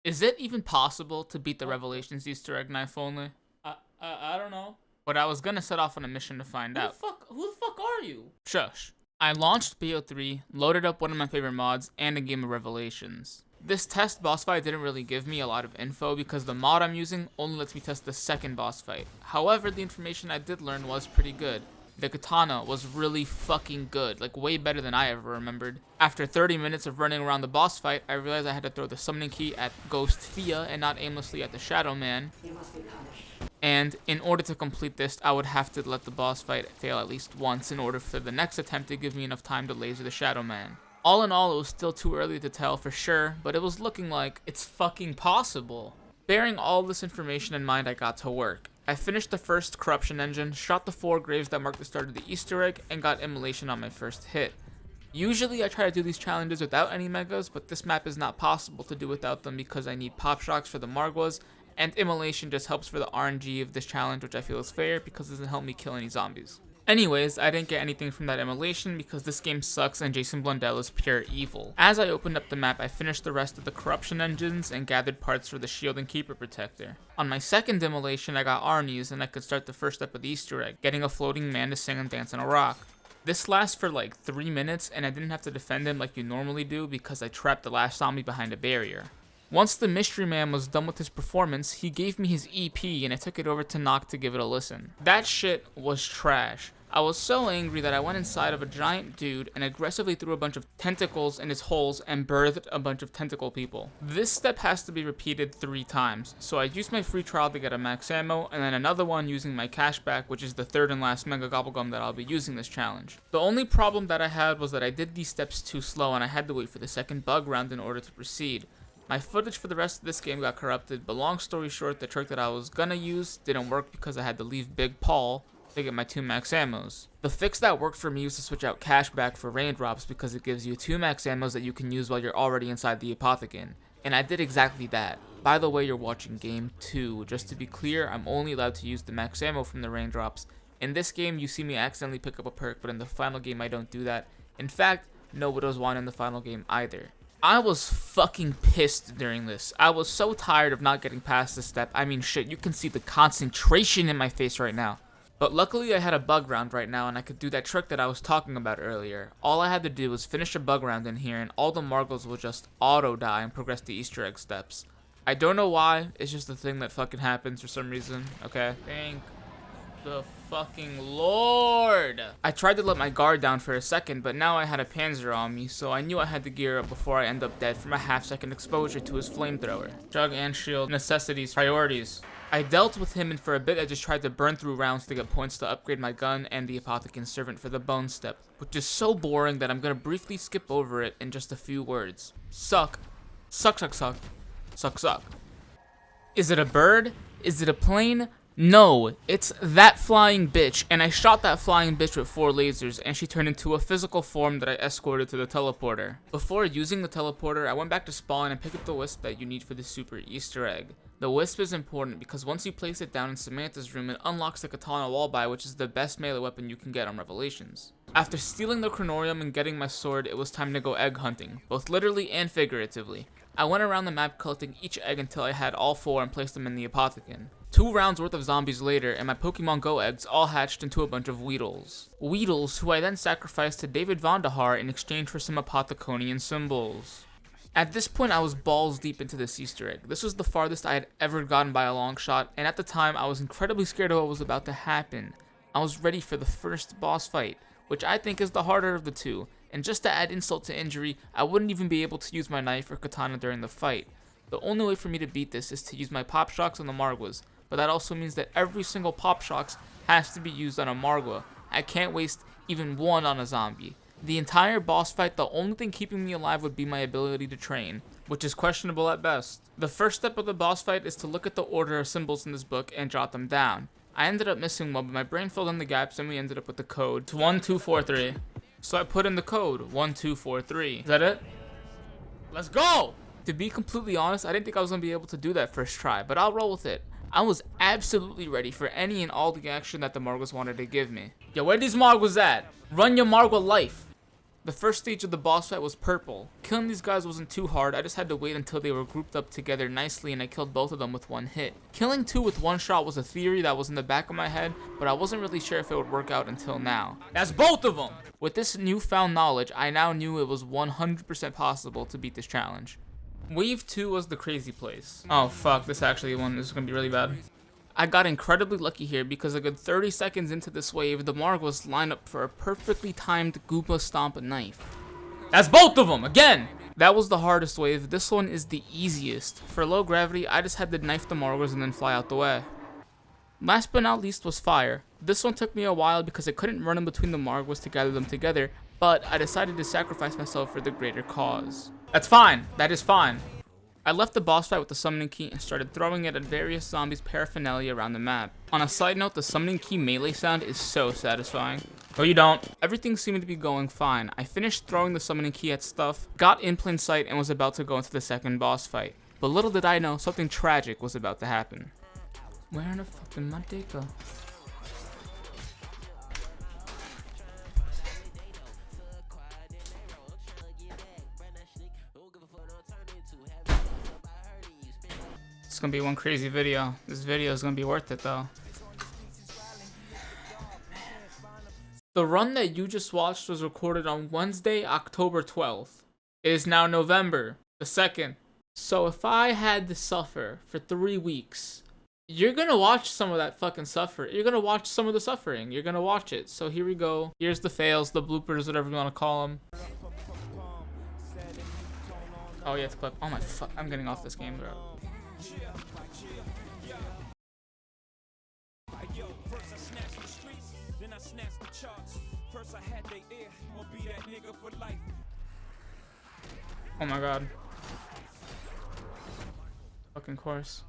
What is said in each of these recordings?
Is it even possible to beat the Revelations Easter egg knife only? I don't know. But I was gonna set off on a mission to find out. Who the fuck are you? Shush. I launched BO3, loaded up one of my favorite mods, and a game of Revelations. This test boss fight didn't really give me a lot of info because the mod I'm using only lets me test the second boss fight. However, the information I did learn was pretty good. The katana was really fucking good, like way better than I ever remembered. After 30 minutes of running around the boss fight, I realized I had to throw the summoning key at Ghost Thea and not aimlessly at the Shadow Man. And in order to complete this, I would have to let the boss fight fail at least once in order for the next attempt to give me enough time to laser the Shadow Man. All in all, it was still too early to tell for sure, but it was looking like it's fucking possible. Bearing all this information in mind, I got to work. I finished the first corruption engine, shot the 4 graves that marked the start of the Easter egg, and got immolation on my first hit. Usually I try to do these challenges without any megas, but this map is not possible to do without them because I need pop shocks for the Margwas, and immolation just helps for the RNG of this challenge, which I feel is fair because it doesn't help me kill any zombies. Anyways, I didn't get anything from that immolation because this game sucks and Jason Blundell is pure evil. As I opened up the map, I finished the rest of the corruption engines and gathered parts for the shield and keeper protector. On my second immolation, I got Arnie's and I could start the first step of the Easter egg, getting a floating man to sing and dance on a rock. This lasts for like 3 minutes and I didn't have to defend him like you normally do because I trapped the last zombie behind a barrier. Once the mystery man was done with his performance, he gave me his EP and I took it over to Nock to give it a listen. That shit was trash. I was so angry that I went inside of a giant dude and aggressively threw a bunch of tentacles in his holes and birthed a bunch of tentacle people. This step has to be repeated 3 times, so I used my free trial to get a max ammo, and then another one using my cashback, which is the 3rd and last Mega Gobblegum that I'll be using this challenge. The only problem that I had was that I did these steps too slow and I had to wait for the second bug round in order to proceed. My footage for the rest of this game got corrupted, but long story short, the trick that I was gonna use didn't work because I had to leave Big Paul to get my 2 max ammos. The fix that worked for me was to switch out cashback for raindrops because it gives you 2 max ammos that you can use while you're already inside the apothecon. And I did exactly that. By the way, you're watching game 2. Just to be clear, I'm only allowed to use the max ammo from the raindrops. In this game, you see me accidentally pick up a perk, but in the final game, I don't do that. In fact, no Widow's Wine in the final game either. I was fucking pissed during this. I was so tired of not getting past this step. I mean, shit, you can see the concentration in my face right now. But luckily I had a bug round right now and I could do that trick that I was talking about earlier. All I had to do was finish a bug round in here and all the Margles will just auto die and progress the Easter egg steps. I don't know why, it's just a thing that fucking happens for some reason, okay? Thank the fucking Lord! I tried to let my guard down for a second, but now I had a Panzer on me, so I knew I had to gear up before I end up dead from a half-second exposure to his flamethrower. Chug and shield, necessities, priorities. I dealt with him and for a bit I just tried to burn through rounds to get points to upgrade my gun and the Apothecon Servant for the bone step, which is so boring that I'm gonna briefly skip over it in just a few words. Suck. Suck, suck, suck. Suck, suck. Is it a bird? Is it a plane? No, it's that flying bitch, and I shot that flying bitch with 4 lasers, and she turned into a physical form that I escorted to the teleporter. Before using the teleporter, I went back to spawn and picked up the wisp that you need for the super Easter egg. The wisp is important because once you place it down in Samantha's room, it unlocks the katana wallbite, which is the best melee weapon you can get on Revelations. After stealing the chronorium and getting my sword, it was time to go egg hunting, both literally and figuratively. I went around the map collecting each egg until I had all 4 and placed them in the Apothecon. 2 rounds worth of zombies later, and my Pokemon Go eggs all hatched into a bunch of Weedles. Weedles, who I then sacrificed to David Vondahar in exchange for some Apotheconian symbols. At this point, I was balls deep into this Easter egg. This was the farthest I had ever gotten by a long shot, and at the time, I was incredibly scared of what was about to happen. I was ready for the first boss fight, which I think is the harder of the 2, and just to add insult to injury, I wouldn't even be able to use my knife or katana during the fight. The only way for me to beat this is to use my pop shocks on the Margwas, but that also means that every single pop shocks has to be used on a Margwa. I can't waste even one on a zombie. The entire boss fight, the only thing keeping me alive would be my ability to train, which is questionable at best. The first step of the boss fight is to look at the order of symbols in this book and jot them down. I ended up missing one, but my brain filled in the gaps and we ended up with the code 1243. So I put in the code 1243. Is that it? Let's go! To be completely honest, I didn't think I was going to be able to do that first try, but I'll roll with it. I was absolutely ready for any and all the action that the Margwas wanted to give me. Yo, where these Margwas at? Run your Margwa life. The first stage of the boss fight was purple. Killing these guys wasn't too hard, I just had to wait until they were grouped up together nicely and I killed both of them with one hit. Killing two with one shot was a theory that was in the back of my head, but I wasn't really sure if it would work out until now. That's both of them! With this newfound knowledge, I now knew it was 100% possible to beat this challenge. Wave 2 was the crazy place. Oh fuck, this is gonna be really bad. I got incredibly lucky here because a good 30 seconds into this wave, the Marg was lined up for a perfectly timed Goomba Stomp knife. That's both of them, again! That was the hardest wave, this one is the easiest. For low gravity, I just had to knife the Margers and then fly out the way. Last but not least was fire. This one took me a while because I couldn't run in between the Margers to gather them together, but I decided to sacrifice myself for the greater cause. That's fine, that is fine. I left the boss fight with the summoning key and started throwing it at various zombies' paraphernalia around the map. On a side note, the summoning key melee sound is so satisfying. No, you don't. Everything seemed to be going fine. I finished throwing the summoning key at stuff, got in plain sight, and was about to go into the second boss fight. But little did I know, something tragic was about to happen. Where in the fuck did my dick go? It's gonna be one crazy video. This video is gonna be worth it though. The run that you just watched was recorded on Wednesday, October 12th. It is now November the 2nd. So if I had to suffer for 3 weeks, you're gonna watch some of that fucking suffer. You're gonna watch some of the suffering. You're gonna watch it. So here we go. Here's the fails, the bloopers, whatever you wanna call them. Oh yeah, it's clip. Oh my fuck, I'm getting off this game, bro. Oh my god. Fucking course.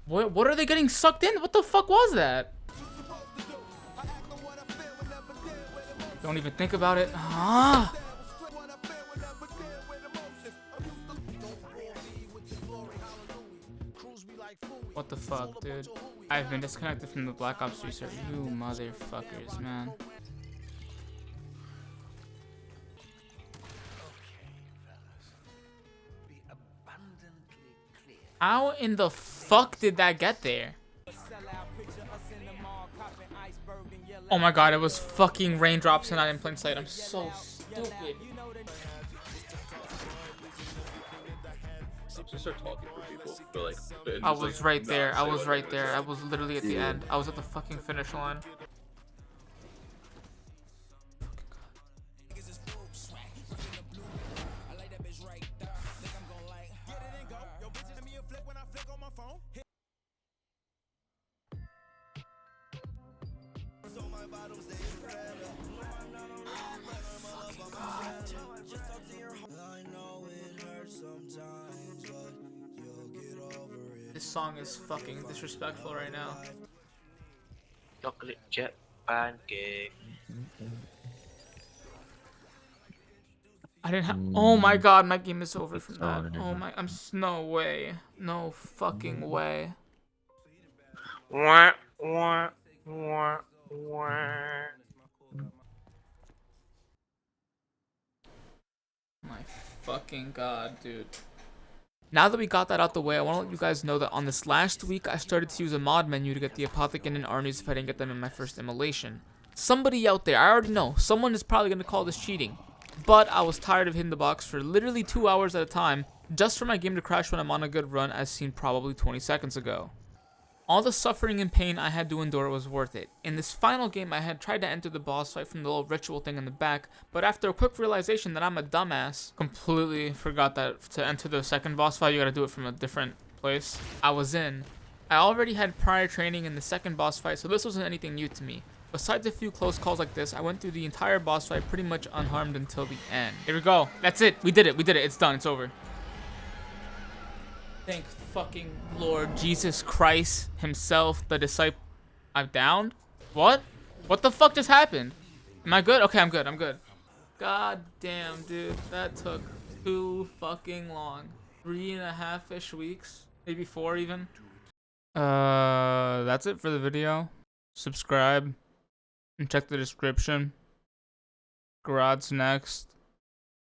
What are they getting sucked in? What the fuck was that? Don't even think about it. Ah! What the fuck, dude? I've been disconnected from the Black Ops 3 server. You motherfuckers, man. How in the fuck did that get there? Oh my god, it was fucking raindrops and not in plain sight. I'm so stupid. Start talking for people, but like, I was right there. I was right there. I was literally at the end. I was at the fucking finish line. This song is fucking disrespectful right now. chocolate chip pancake. I didn't have. Oh my god, my game is over from that. Oh my, no way, no fucking way. Wah, wah, wah, wah. My fucking god, dude. Now that we got that out the way, I want to let you guys know that on this last week, I started to use a mod menu to get the Apothecary and Arnie's if I didn't get them in my first immolation. Somebody out there, I already know, someone is probably going to call this cheating. But I was tired of hitting the box for literally 2 hours at a time, just for my game to crash when I'm on a good run as seen probably 20 seconds ago. All the suffering and pain I had to endure was worth it. In this final game, I had tried to enter the boss fight from the little ritual thing in the back, but after a quick realization that I'm a dumbass, completely forgot that to enter the second boss fight, you gotta do it from a different place. I was in. I already had prior training in the second boss fight, so this wasn't anything new to me. Besides a few close calls like this, I went through the entire boss fight pretty much unharmed until the end. Here we go. That's it. We did it. We did it. It's done. It's over. Thank fucking Lord Jesus Christ himself, the disciple. I'm downed? What? What the fuck just happened? Am I good? Okay, I'm good. I'm good. God damn, dude. That took too fucking long. 3.5-ish weeks. Maybe 4 even. That's it for the video. Subscribe and check the description. Garage next.